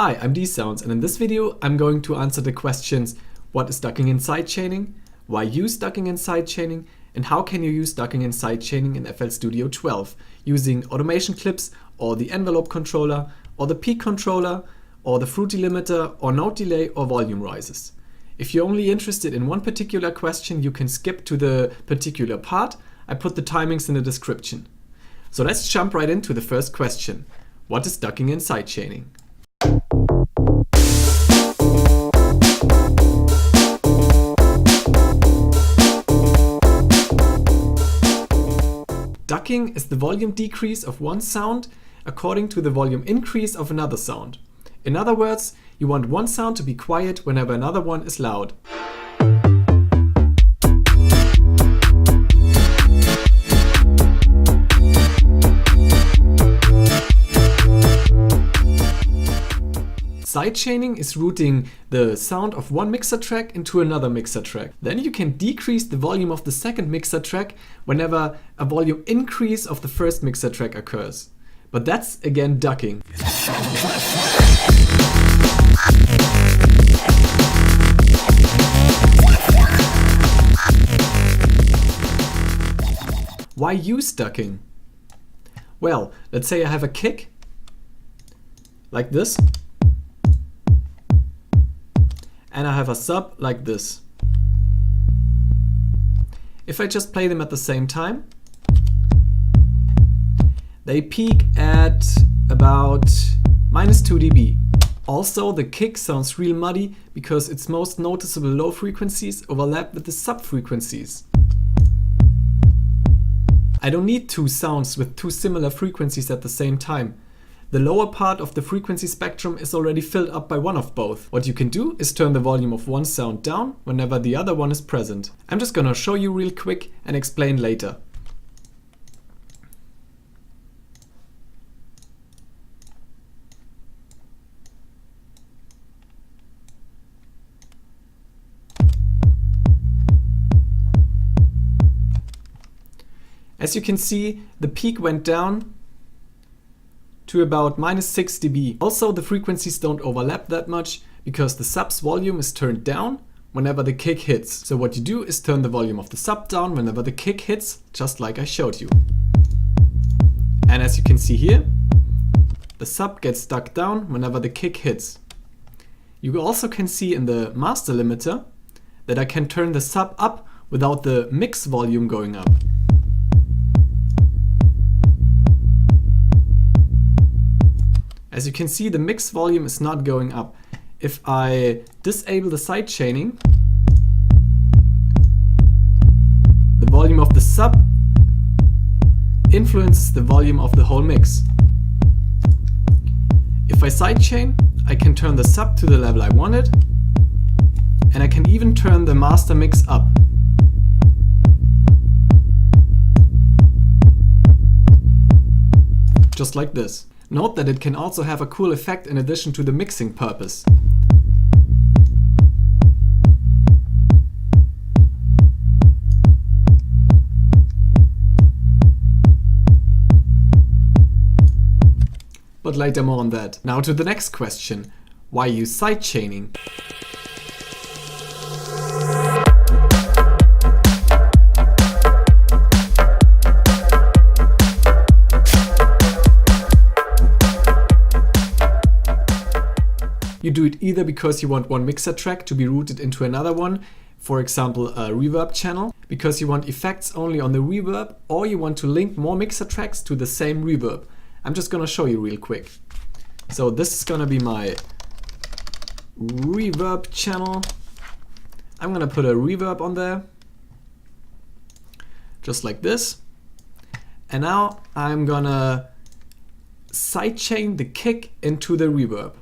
Hi, I'm Dezounds, and in this video I'm going to answer the questions: what is ducking and sidechaining, why use ducking and sidechaining, and how can you use ducking and sidechaining in FL Studio 12 using automation clips or the envelope controller or the peak controller or the fruit delimiter or note delay or volume rises. If you're only interested in one particular question, you can skip to the particular part. I put the timings in the description. So let's jump right into the first question. What is ducking and sidechaining? Ducking is the volume decrease of one sound according to the volume increase of another sound. In other words, you want one sound to be quiet whenever another one is loud. Sidechaining is routing the sound of one mixer track into another mixer track. Then you can decrease the volume of the second mixer track whenever a volume increase of the first mixer track occurs. But that's again ducking. Why use ducking? Well, let's say I have a kick like this. And I have a sub like this. If I just play them at the same time, they peak at about -2 dB. Also, the kick sounds real muddy because its most noticeable low frequencies overlap with the sub frequencies. I don't need two sounds with two similar frequencies at the same time. The lower part of the frequency spectrum is already filled up by one of both. What you can do is turn the volume of one sound down whenever the other one is present. I'm just gonna show you real quick and explain later. As you can see, the peak went down to about -6 dB. Also, the frequencies don't overlap that much because the sub's volume is turned down whenever the kick hits. So what you do is turn the volume of the sub down whenever the kick hits, just like I showed you. And as you can see here, the sub gets ducked down whenever the kick hits. You also can see in the master limiter that I can turn the sub up without the mix volume going up. As you can see, the mix volume is not going up. If I disable the sidechaining, the volume of the sub influences the volume of the whole mix. If I sidechain, I can turn the sub to the level I want it, and I can even turn the master mix up. Just like this. Note that it can also have a cool effect in addition to the mixing purpose. But later more on that. Now to the next question. Why use sidechaining? You do it either because you want one mixer track to be routed into another one, for example a reverb channel, because you want effects only on the reverb, or you want to link more mixer tracks to the same reverb. I'm just gonna show you real quick. So this is gonna be my reverb channel. I'm gonna put a reverb on there, just like this. And now I'm gonna sidechain the kick into the reverb.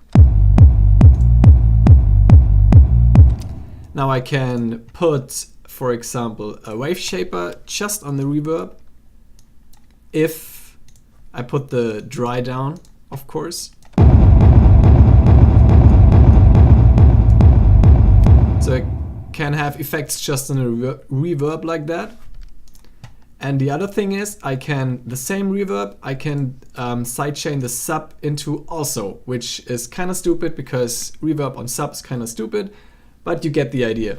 Now I can put, for example, a wave shaper just on the reverb. If I put the dry down, of course. So I can have effects just on a reverb like that. And the other thing is I can, the same reverb, I can sidechain the sub into also, which is kind of stupid because reverb on sub is kind of stupid, but you get the idea.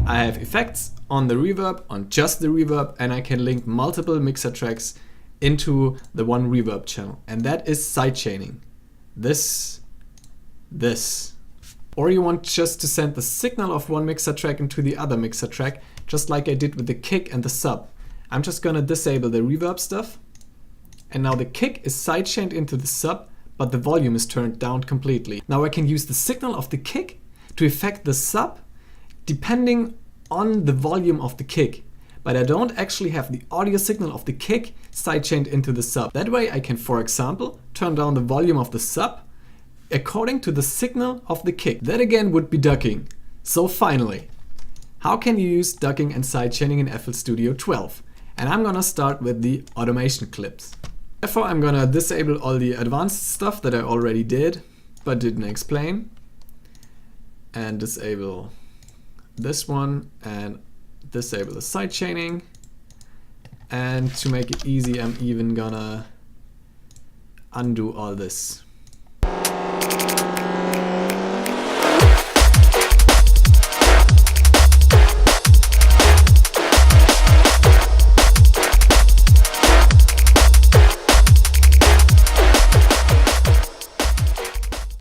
I have effects on the reverb, on just the reverb, and I can link multiple mixer tracks into the one reverb channel. And that is sidechaining. This. Or you want just to send the signal of one mixer track into the other mixer track, just like I did with the kick and the sub. I'm just gonna disable the reverb stuff. And now the kick is sidechained into the sub, but the volume is turned down completely. Now I can use the signal of the kick to affect the sub depending on the volume of the kick. But I don't actually have the audio signal of the kick sidechained into the sub. That way I can, for example, turn down the volume of the sub according to the signal of the kick. That again would be ducking. So finally, how can you use ducking and sidechaining in FL Studio 12? And I'm gonna start with the automation clips. Therefore, I'm gonna disable all the advanced stuff that I already did, but didn't explain. And disable this one, and disable the sidechaining. And to make it easy, I'm even gonna undo all this.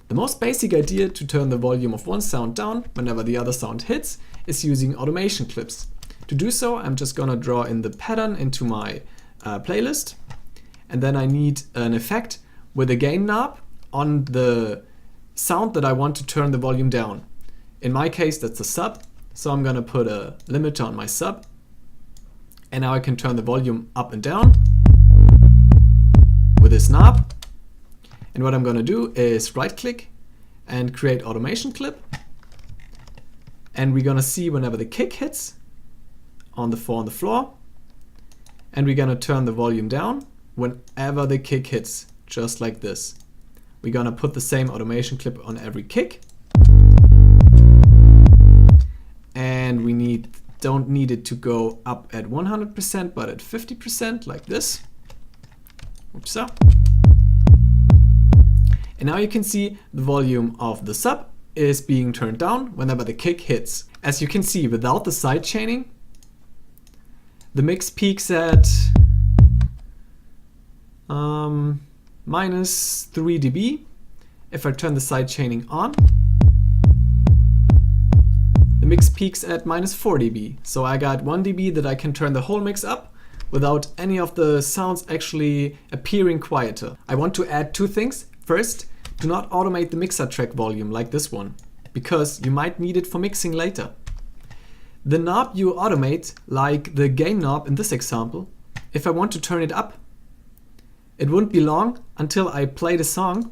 The most basic idea to turn the volume of one sound down whenever the other sound hits is using automation clips. To do so, I'm just gonna draw in the pattern into my playlist, and then I need an effect with a gain knob on the sound that I want to turn the volume down. In my case, that's a sub, so I'm gonna put a limiter on my sub, and now I can turn the volume up and down with this knob. And what I'm gonna do is right click and create automation clip. And we're gonna see whenever the kick hits on the 4 on the floor. And we're gonna turn the volume down whenever the kick hits, just like this. We're gonna put the same automation clip on every kick. And we don't need it to go up at 100%, but at 50%, like this. Oops. And now you can see the volume of the sub is being turned down whenever the kick hits. As you can see, without the sidechaining, the mix peaks at minus 3 dB. If I turn the sidechaining on, the mix peaks at minus 4 dB. So I got 1 dB that I can turn the whole mix up without any of the sounds actually appearing quieter. I want to add two things. First, do not automate the mixer track volume like this one, because you might need it for mixing later. The knob you automate, like the gain knob in this example, if I want to turn it up, it wouldn't be long until I play the song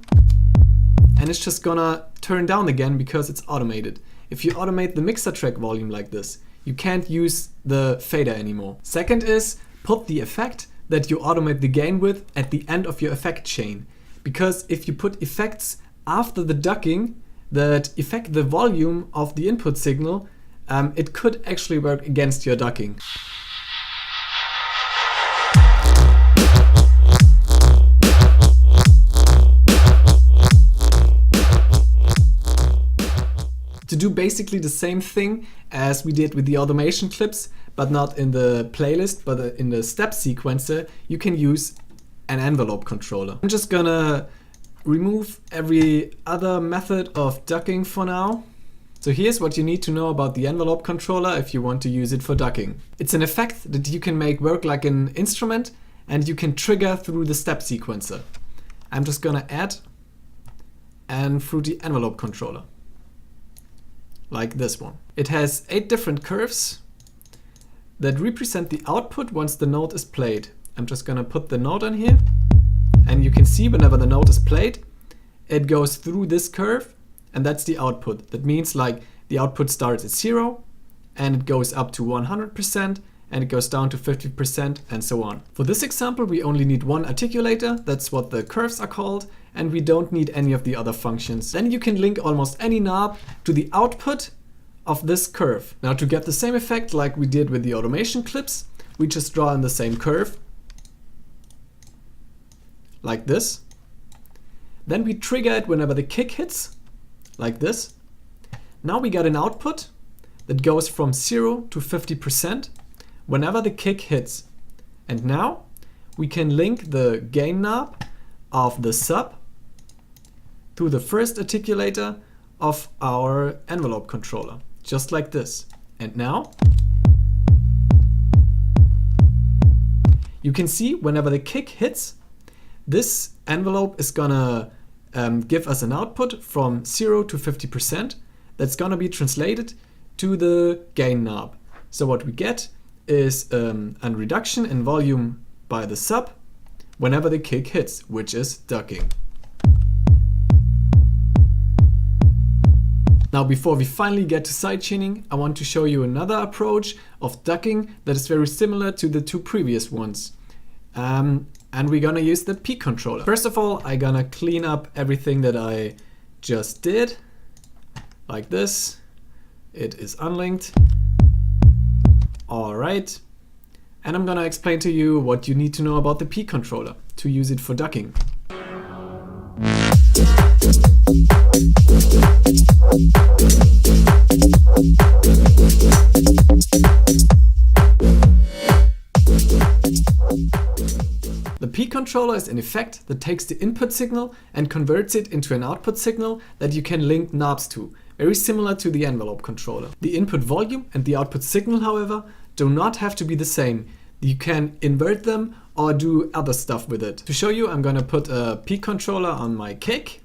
and it's just gonna turn down again because it's automated. If you automate the mixer track volume like this, you can't use the fader anymore. Second is, put the effect that you automate the gain with at the end of your effect chain. Because if you put effects after the ducking that affect the volume of the input signal, it could actually work against your ducking. To do basically the same thing as we did with the automation clips, but not in the playlist, but in the step sequencer, you can use an envelope controller. I'm just gonna remove every other method of ducking for now. So here's what you need to know about the envelope controller if you want to use it for ducking. It's an effect that you can make work like an instrument and you can trigger through the step sequencer. I'm just gonna add and through the envelope controller, like this one. It has 8 different curves that represent the output once the note is played. I'm just gonna put the note on here, and you can see whenever the note is played, it goes through this curve, and that's the output. That means like the output starts at 0, and it goes up to 100%, and it goes down to 50%, and so on. For this example, we only need one articulator, that's what the curves are called, and we don't need any of the other functions. Then you can link almost any knob to the output of this curve. Now to get the same effect like we did with the automation clips, we just draw in the same curve, like this. Then we trigger it whenever the kick hits, like this. Now we got an output that goes from 0 to 50% whenever the kick hits. And now we can link the gain knob of the sub to the first articulator of our envelope controller, just like this. And now you can see whenever the kick hits, this envelope is gonna give us an output from 0 to 50% that's gonna be translated to the gain knob. So what we get is a reduction in volume by the sub whenever the kick hits, which is ducking. Now before we finally get to sidechaining, I want to show you another approach of ducking that is very similar to the two previous ones. And we're gonna use the peak controller. First of all, I'm gonna clean up everything that I just did, like this. It is unlinked. All right. And I'm gonna explain to you what you need to know about the peak controller to use it for ducking. The peak controller is an effect that takes the input signal and converts it into an output signal that you can link knobs to, very similar to the envelope controller. The input volume and the output signal, however, do not have to be the same. You can invert them or do other stuff with it. To show you, I'm gonna put a peak controller on my kick.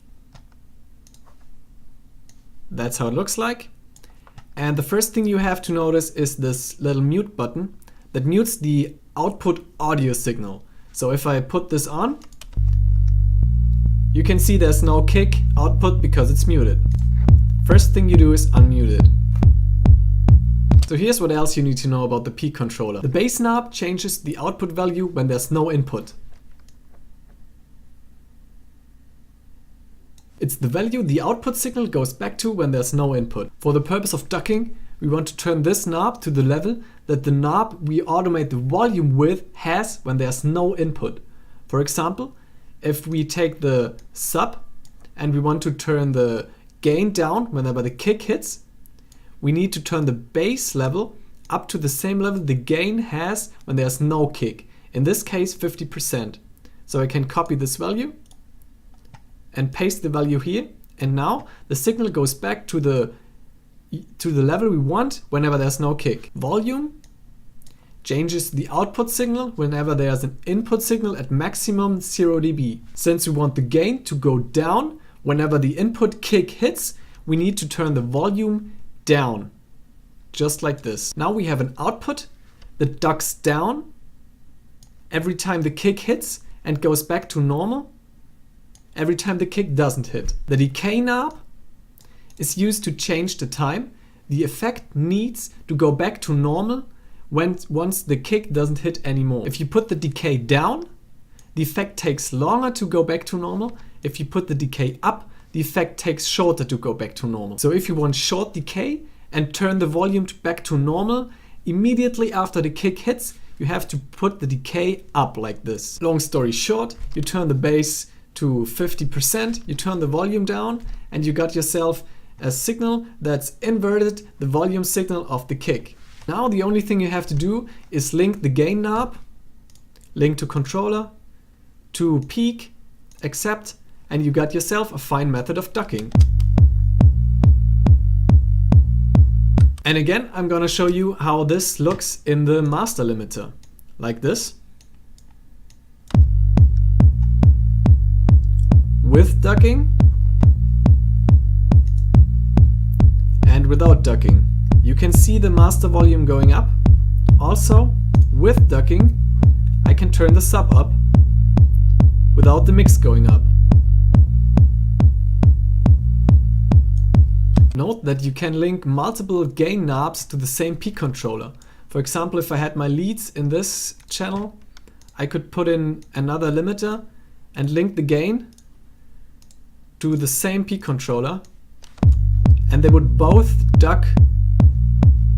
That's how it looks like. And the first thing you have to notice is this little mute button that mutes the output audio signal. So if I put this on, you can see there's no kick output because it's muted. First thing you do is unmute it. So here's what else you need to know about the peak controller. The bass knob changes the output value when there's no input. It's the value the output signal goes back to when there's no input. For the purpose of ducking, we want to turn this knob to the level that the knob we automate the volume with has when there's no input. For example, if we take the sub and we want to turn the gain down whenever the kick hits, we need to turn the bass level up to the same level the gain has when there's no kick. In this case, 50%. So I can copy this value and paste the value here. And now the signal goes back to the level we want whenever there's no kick. Volume changes the output signal whenever there's an input signal at maximum 0 dB. Since we want the gain to go down whenever the input kick hits, we need to turn the volume down, just like this. Now we have an output that ducks down every time the kick hits and goes back to normal every time the kick doesn't hit. The decay knob is used to change the time. The effect needs to go back to normal once the kick doesn't hit anymore. If you put the decay down, the effect takes longer to go back to normal. If you put the decay up, the effect takes shorter to go back to normal. So if you want short decay and turn the volume back to normal, immediately after the kick hits, you have to put the decay up like this. Long story short, you turn the bass to 50%, you turn the volume down, and you got yourself a signal that's inverted the volume signal of the kick. Now the only thing you have to do is link the gain knob, link to controller, to peak, accept, and you got yourself a fine method of ducking. And again, I'm gonna show you how this looks in the master limiter, like this. With ducking and without ducking. You can see the master volume going up. Also, with ducking, I can turn the sub up without the mix going up. Note that you can link multiple gain knobs to the same peak controller. For example, if I had my leads in this channel, I could put in another limiter and link the gain to the same peak controller, and they would both duck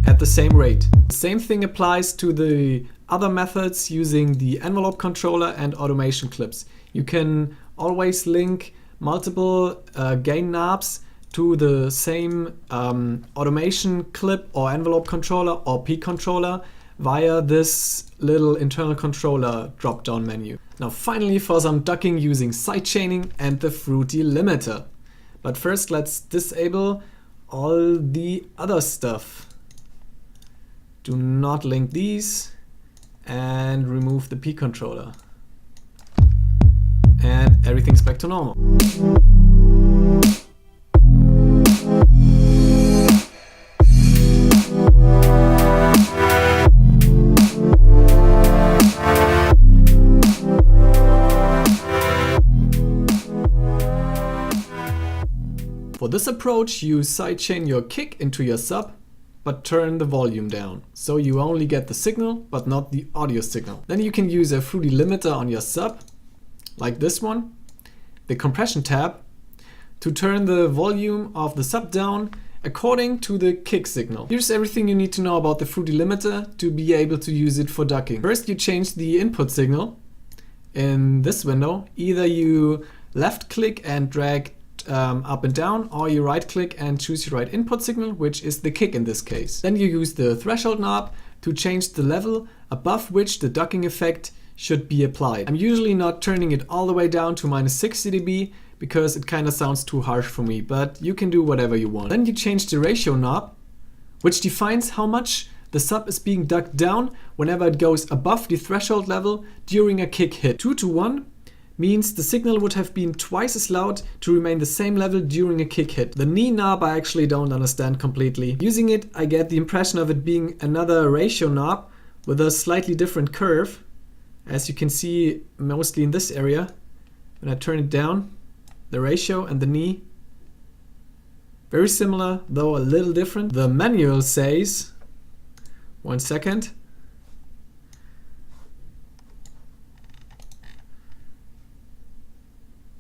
at the same rate. The same thing applies to the other methods using the envelope controller and automation clips. You can always link multiple gain knobs to the same automation clip or envelope controller or peak controller via this little internal controller drop-down menu. Now finally for some ducking using sidechaining and the fruity limiter. But first let's disable all the other stuff. Do not link these and remove the peak controller. And everything's back to normal. For this approach, you sidechain your kick into your sub, but turn the volume down. So you only get the signal, but not the audio signal. Then you can use a fruity limiter on your sub, like this one, the compression tab, to turn the volume of the sub down according to the kick signal. Here's everything you need to know about the fruity limiter to be able to use it for ducking. First, you change the input signal in this window. Either you left click and drag up and down, or you right click and choose your right input signal, which is the kick in this case. Then you use the threshold knob to change the level above which the ducking effect should be applied. I'm usually not turning it all the way down to -60 dB because it kind of sounds too harsh for me, but you can do whatever you want. Then you change the ratio knob, which defines how much the sub is being ducked down whenever it goes above the threshold level during a kick hit. 2 to 1 means the signal would have been twice as loud to remain the same level during a kick hit. The knee knob I actually don't understand completely. Using it, I get the impression of it being another ratio knob with a slightly different curve, as you can see mostly in this area. When I turn it down, the ratio and the knee, very similar, though a little different. The manual says, 1 second,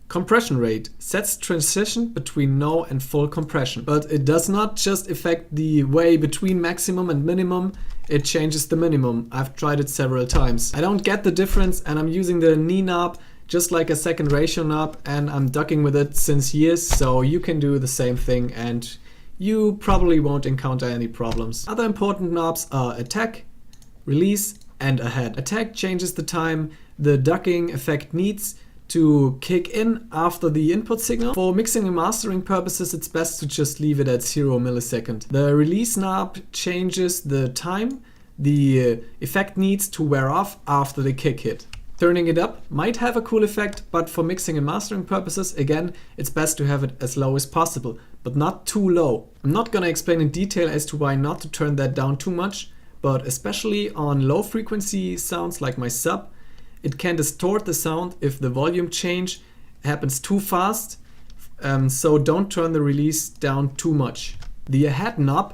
compression rate sets transition between no and full compression. But it does not just affect the way between maximum and minimum, it changes the minimum. I've tried it several times. I don't get the difference, and I'm using the knee knob just like a second ratio knob, and I'm ducking with it since years, so you can do the same thing and you probably won't encounter any problems. Other important knobs are attack, release, and ahead. Attack changes the time the ducking effect needs to kick in after the input signal. For mixing and mastering purposes, it's best to just leave it at 0 millisecond. The release knob changes the time the effect needs to wear off after the kick hit. Turning it up might have a cool effect, but for mixing and mastering purposes, again, it's best to have it as low as possible, but not too low. I'm not gonna explain in detail as to why not to turn that down too much, but especially on low frequency sounds like my sub, it can distort the sound if the volume change happens too fast, so don't turn the release down too much. The ahead knob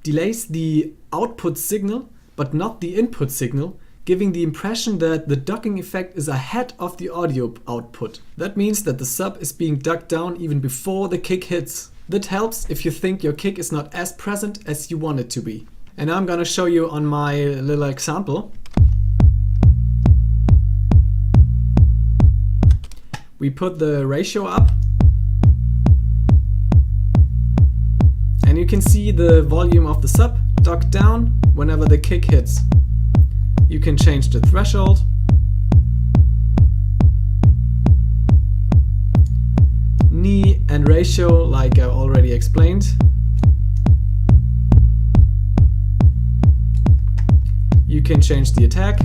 delays the output signal, but not the input signal, giving the impression that the ducking effect is ahead of the audio output. That means that the sub is being ducked down even before the kick hits. That helps if you think your kick is not as present as you want it to be. And now I'm gonna show you on my little example. We put the ratio up and you can see the volume of the sub ducked down whenever the kick hits. You can change the threshold, knee and ratio like I already explained. You can change the attack.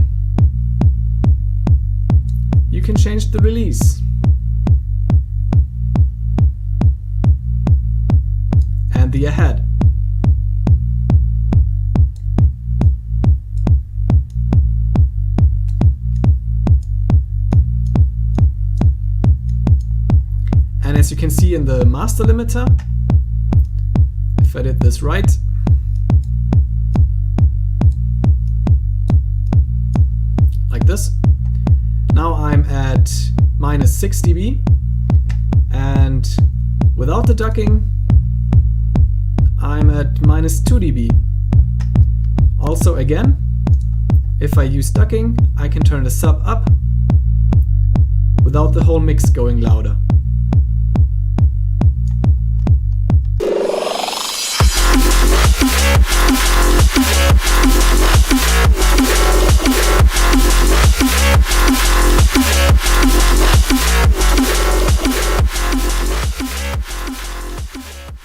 You can change the release. And the ahead. And as you can see in the master limiter, if I did this right, like this, now I'm at -6 dB, and without the ducking I'm at -2 dB. Also again, if I use ducking, I can turn the sub up without the whole mix going louder.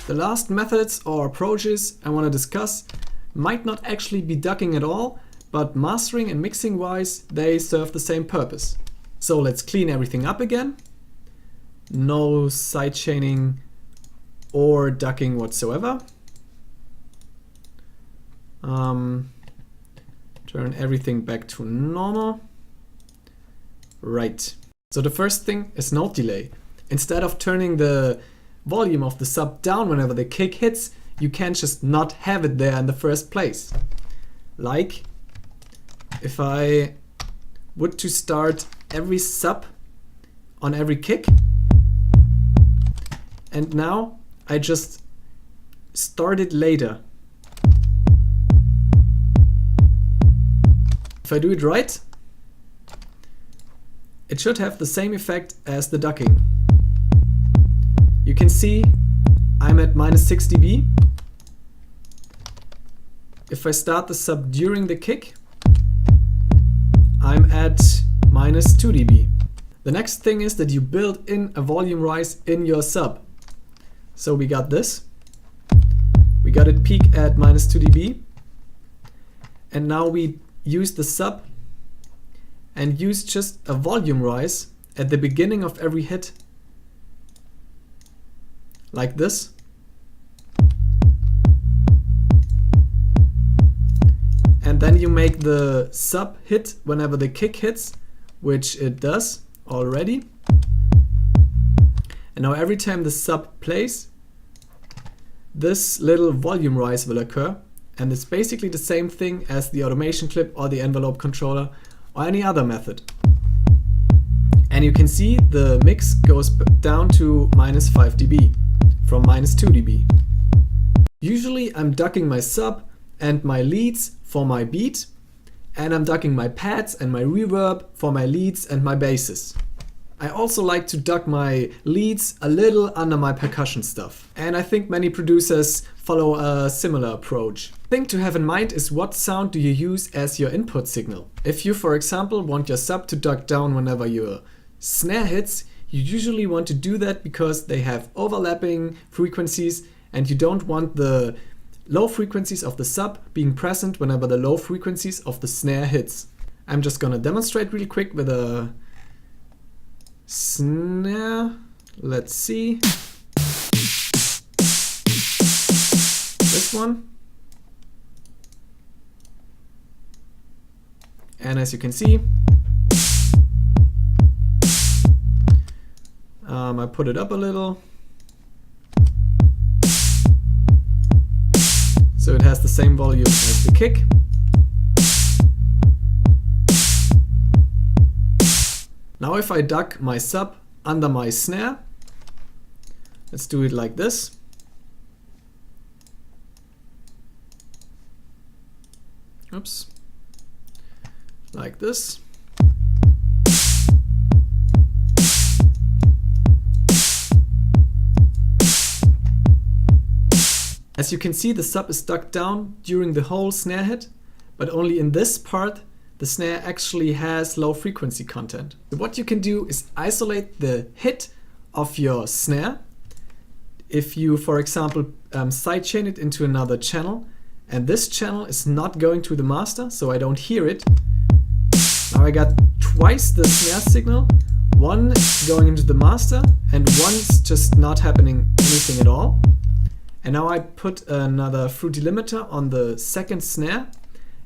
The last methods or approaches I want to discuss might not actually be ducking at all, but mastering and mixing wise, they serve the same purpose. So let's clean everything up again. No sidechaining or ducking whatsoever. Turn everything back to normal. Right. So the first thing is note delay. Instead of turning the volume of the sub down whenever the kick hits, you can just not have it there in the first place. Like if I would to start every sub on every kick, and now I just start it later. If I do it right, it should have the same effect as the ducking. You can see I'm at -6 dB. If I start the sub during the kick, I'm at -2 dB. The next thing is that you build in a volume rise in your sub. So we got this. We got it peak at -2 dB. And now we use the sub and use just a volume rise at the beginning of every hit. Like this. And then you make the sub hit whenever the kick hits, which it does already. And now every time the sub plays, this little volume rise will occur. And it's basically the same thing as the automation clip or the envelope controller or any other method. And you can see the mix goes down to -5 dB from -2 dB. Usually I'm ducking my sub and my leads for my beat, and I'm ducking my pads and my reverb for my leads and my basses. I also like to duck my leads a little under my percussion stuff. And I think many producers follow a similar approach. The thing to have in mind is what sound do you use as your input signal. If you, for example, want your sub to duck down whenever your snare hits, you usually want to do that because they have overlapping frequencies and you don't want the low frequencies of the sub being present whenever the low frequencies of the snare hits. I'm just gonna demonstrate really quick with a snare. Let's see. This one. And as you can see, I put it up a little. So it has the same volume as the kick. Now if I duck my sub under my snare, let's do it like this. Oops. Like this. As you can see, the sub is ducked down during the whole snare hit, but only in this part the snare actually has low frequency content. So what you can do is isolate the hit of your snare. If you, for example, sidechain it into another channel, and this channel is not going to the master, so I don't hear it. Now I got twice the snare signal, one going into the master and one's just not happening anything at all. And now I put another fruity limiter on the second snare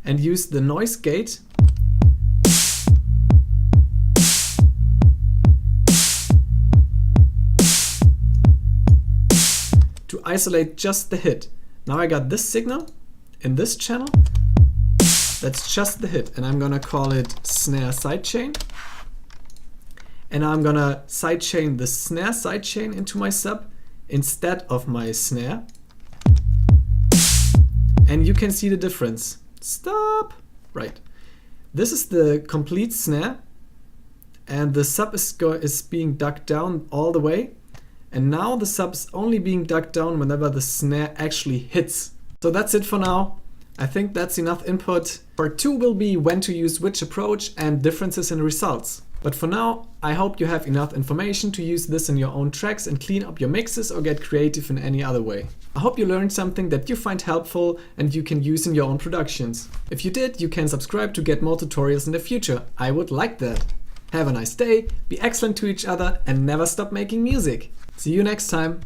and use the noise gate to isolate just the hit. Now I got this signal in this channel. That's just the hit, and I'm gonna call it snare sidechain. And I'm gonna sidechain the snare sidechain into my sub instead of my snare. And you can see the difference. Stop! Right. This is the complete snare, and the sub is being dug down all the way. And now the sub is only being dug down whenever the snare actually hits. So that's it for now. I think that's enough input. Part 2 will be when to use which approach and differences in results. But for now, I hope you have enough information to use this in your own tracks and clean up your mixes or get creative in any other way. I hope you learned something that you find helpful and you can use in your own productions. If you did, you can subscribe to get more tutorials in the future. I would like that. Have a nice day, be excellent to each other, and never stop making music. See you next time.